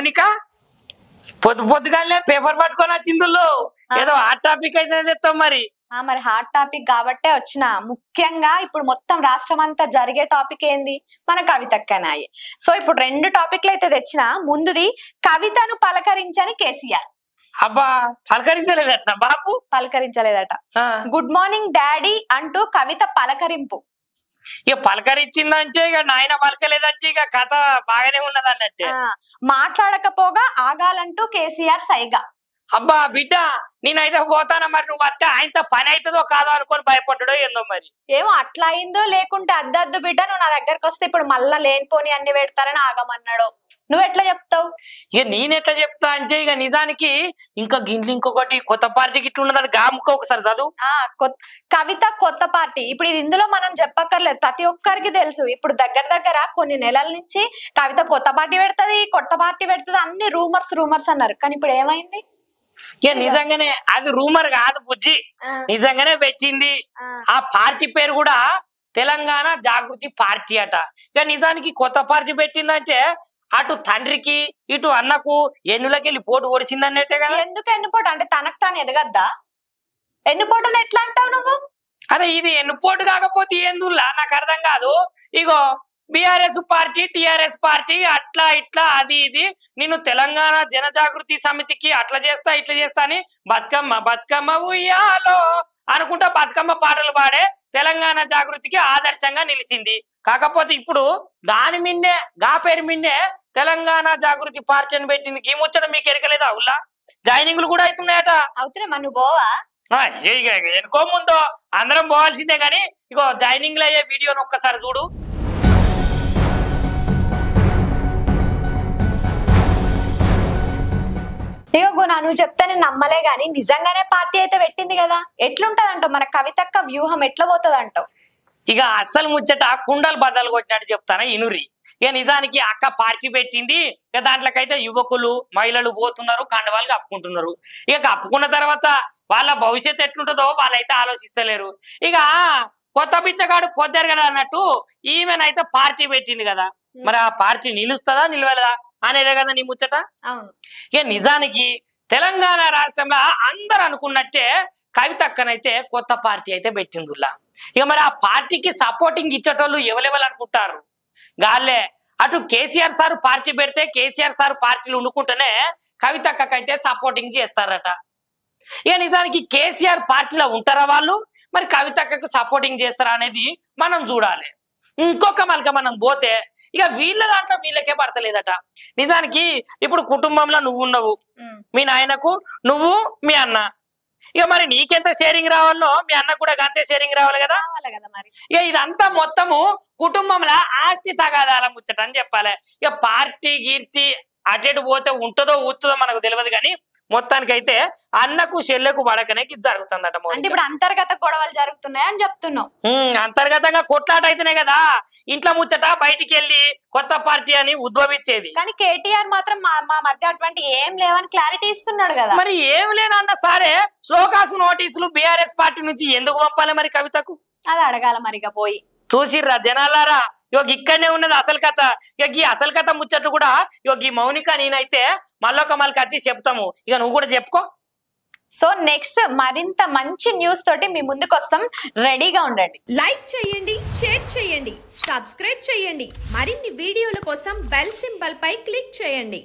మౌనిక పొద్దు పొద్దుగానే పేపర్ పట్టుకొని వచ్చిందులో ఏదో హాట్ టాపిక్ అయితే చెప్తాం మరి మరి హాట్ టాపిక్ కాబట్టే వచ్చిన ముఖ్యంగా ఇప్పుడు మొత్తం రాష్ట్రం అంతా జరిగే టాపిక్ ఏంది మన కవితక్కనాయి. సో ఇప్పుడు 2 టాపిక్లు అయితే తెచ్చిన. ముందుది కవితను పలకరించని కేసీఆర్. అబ్బా పలకరించలేదట బాబు, పలకరించలేదట. గుడ్ మార్నింగ్ డాడీ అంటూ కవిత పలకరింపు. ఇక పలకరించిందంటే ఇక నాయన పలకలేదంటే ఇక కథ బాగానే ఉన్నది అన్నట్టే. మాట్లాడకపోగా ఆగాలంటూ కేసీఆర్ సైగా. అబ్బా బిడ్డ నేనైతే పోతానా మరి నువ్వు వస్తే ఆయనతో పని అవుతుందో కాదో అనుకొని భయపడ్డాడో ఏందో మరి. ఏమో అట్లా అయిందో లేకుంటే అద్దద్దు బిడ్డ నువ్వు నా దగ్గరకు వస్తే ఇప్పుడు మళ్ళా లేనిపోని అన్ని పెడతారని ఆగమన్నాడు. నువ్వు ఎట్లా చెప్తావు? ఇక నేనెట్లా చెప్తా అంటే ఇక నిజానికి ఇంకా గిన్నెలు ఇంకొకటి కొత్త పార్టీకి ఇట్లా ఉన్నదని గాముక ఒకసారి చదువు. కవిత కొత్త పార్టీ. ఇప్పుడు ఇది ఇందులో మనం చెప్పక్కర్లేదు, ప్రతి ఒక్కరికి తెలుసు. ఇప్పుడు దగ్గర కొన్ని నెలల నుంచి కవిత కొత్త పార్టీ పెడుతుంది అన్ని రూమర్స్ అన్నారు. కానీ ఇప్పుడు ఏమైంది? ఇక నిజంగానే అది రూమర్ కాదు బుజ్జి, నిజంగానే పెట్టింది. ఆ పార్టీ పేరు కూడా తెలంగాణ జాగృతి పార్టీ అట. ఇక నిజానికి కొత్త పార్టీ పెట్టిందంటే అటు తండ్రికి ఇటు అన్నకు ఎన్నులకెళ్ళి పోటు ఓడిచింది అన్నట్టే కదా. ఎందుకు ఎన్నుపోటు అంటే తనకు తాను ఎదగద్దా? ఎన్నుపోటుని ఎట్లా అంటావు నువ్వు? అరే ఇది ఎన్నుపోటు కాకపోతే ఏందుల్లా నాకు అర్థం కాదు. ఇగో బిఆర్ఎస్ పార్టీ టిఆర్ఎస్ పార్టీ అట్లా ఇట్లా అది ఇది నేను తెలంగాణ జనజాగృతి సమితికి అట్లా చేస్తా ఇట్లా చేస్తా అని బతుకమ్మ ఉయ్యాలో అనుకుంటా బతుకమ్మ పాటలు పాడే తెలంగాణ జాగృతికి ఆదర్శంగా నిలిచింది. కాకపోతే ఇప్పుడు దాని మిన్నే గా పేరు మిన్నే తెలంగాణ జాగృతి పార్టీ అని పెట్టింది. ఈ ముచ్చట మీకు ఎరకలేదా? ఉల్లా జాయినింగ్లు కూడా అవుతున్నాయట. అవుతున్నాయి. మనం పోవా? ఎనుకో ముందో అందరం పోవాల్సిందే గాని ఇగో జాయినింగ్లు అయ్యే వీడియోని ఒక్కసారి చూడు. ఇగో నువ్వు చెప్తే నేను నమ్మలే గాని నిజంగానే పార్టీ అయితే పెట్టింది కదా. ఎట్లుంటదంటావు మన కవితక్క వ్యూహం? ఎట్లా పోతుంది అంటావు? ఇక అస్సలు ముచ్చట కుండలు బద్దలు కొట్టినట్టు చెప్తానా ఇనురి. ఇక నిజానికి అక్క పార్టీ పెట్టింది. ఇక దాంట్లోకైతే యువకులు మహిళలు పోతున్నారు, కండవాళ్ళు కప్పుకుంటున్నారు. ఇక కప్పుకున్న తర్వాత వాళ్ళ భవిష్యత్తు ఎట్లుంటుందో వాళ్ళైతే ఆలోచిస్తలేరు. ఇక కొత్త బిచ్చగాడు పొద్దారు కదా అన్నట్టు ఈమెనైతే పార్టీ పెట్టింది కదా. మరి ఆ పార్టీ నిలుస్తుందా నిలవలేదా అనేదే కదా నీ ముచ్చట. ఇక నిజానికి తెలంగాణ రాష్ట్రంలో అందరు అనుకున్నట్టే కవితక్కనైతే కొత్త పార్టీ అయితే పెట్టిందిలా. ఇక మరి ఆ పార్టీకి సపోర్టింగ్ ఇచ్చేటోళ్ళు ఎవరెవరు అనుకుంటారు? గాల్లే అటు కేసీఆర్ సార్ పార్టీ పెడితే కేసీఆర్ సార్ పార్టీలు ఉండుకుంటేనే కవితక్కకైతే సపోర్టింగ్ చేస్తారట. ఇక నిజానికి కేసీఆర్ పార్టీలో ఉంటారా వాళ్ళు, మరి కవితక్కకు సపోర్టింగ్ చేస్తారా అనేది మనం చూడాలి. ఇంకొక మలక మనం పోతే ఇక వీళ్ళ దాంట్లో వీళ్ళకే పడతలేదట. నిజానికి ఇప్పుడు కుటుంబంలో నువ్వు ఉన్నావు, మీ నాయనకు నువ్వు మీ అన్న. ఇక మరి నీకెంత షేరింగ్ రావాలో మీ అన్నకు కూడా అంతే షేరింగ్ రావాలి కదా. ఇక ఇదంతా మొత్తము కుటుంబంలో ఆస్తి తగాదాల ముచ్చట అని చెప్పాలి. ఇక పార్టీ గీర్తి అటెటు పోతే ఉంటుందో ఊతుందో మనకు తెలియదు కానీ మొత్తానికైతే అన్నకు చెల్లెకు పడకనే ఇది జరుగుతుందట. అంటే ఇప్పుడు అంతర్గత గొడవలు జరుగుతున్నాయని చెప్తున్నావు. అంతర్గతంగా కొట్లాట అయితేనే కదా ఇంట్లో ముచ్చట బయటికి వెళ్ళి కొత్త పార్టీ అని ఉద్భవించేది. కానీ కేటీఆర్ మాత్రం మా మధ్య అటువంటి ఏం లేవని క్లారిటీ ఇస్తున్నాడు కదా. మరి ఏం లేనన్న సరే శ్లోకాసు నోటీసులు బీఆర్ఎస్ పార్టీ నుంచి ఎందుకు పంపాలి మరి కవితకు? అది అడగాల మరిగా పోయి. చూసిర్రా జనాలారా, ఇక ఇక్కడనే ఉన్నది అసలు కథ. ఇక ఈ అసలు కథ ముచ్చట్లు కూడా ఇక ఈ మౌనిక నేనైతే మళ్ళొక మళ్ళీ వచ్చి చెప్తాము. ఇక నువ్వు కూడా చెప్పుకో. సో నెక్స్ట్ మరింత మంచి న్యూస్ తోటి మీ ముందుకు వస్తాం, రెడీగా ఉండండి. లైక్ చేయండి, షేర్ చేయండి, సబ్స్క్రైబ్ చేయండి. మరిన్ని వీడియోల కోసం బెల్ సింబల్ పై క్లిక్ చేయండి.